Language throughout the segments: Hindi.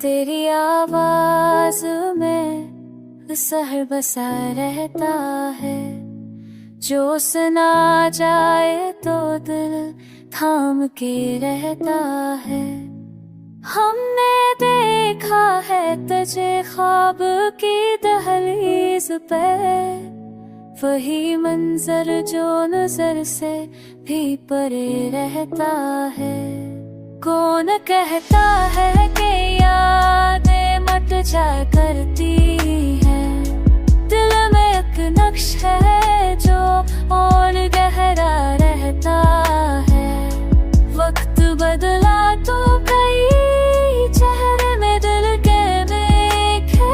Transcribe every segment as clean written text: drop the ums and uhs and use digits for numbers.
तेरी आवाज में शहर बसा रहता है, जो सुना जाए तो दिल थाम के रहता है। हमने देखा है तुझे ख्वाब की दहलीज पे, वही मंजर जो नजर से भी परे रहता है। कौन कहता है कि यादें मट जाया करती हैं, दिल में एक नक्श है जो और गहरा रहता है। वक्त बदला तो कई चेहरे में दिल के देखे,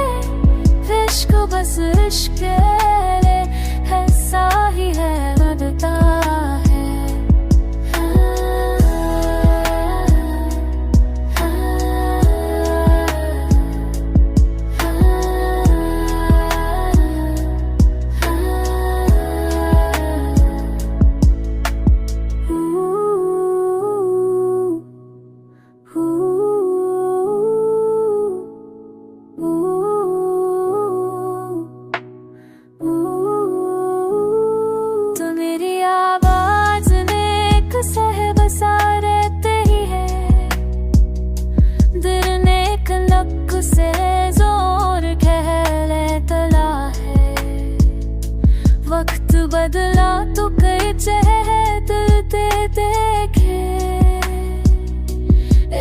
इश्क बस इश्क है, साही है बढ़ता है। से जोर कहले तला है, वक्त बदला तो कई चेहरे देखे,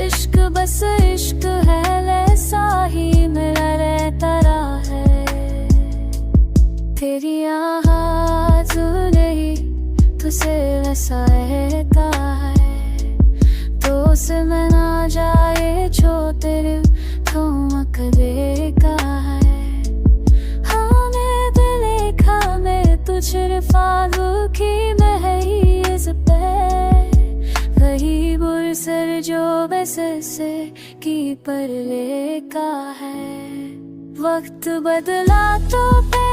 इश्क बस इश्क है, ऐसा ही मिला रहता है। तेरी आवाज नहीं तुझसे वैसा रहता है, तो से में ना जाए जो तेरे ठुमक देखा है। हाँ मैं देखा मैं तुझ फालू की महईज पे, वही बुरसर जो बसे से की पर लेका है। वक्त बदला तो पे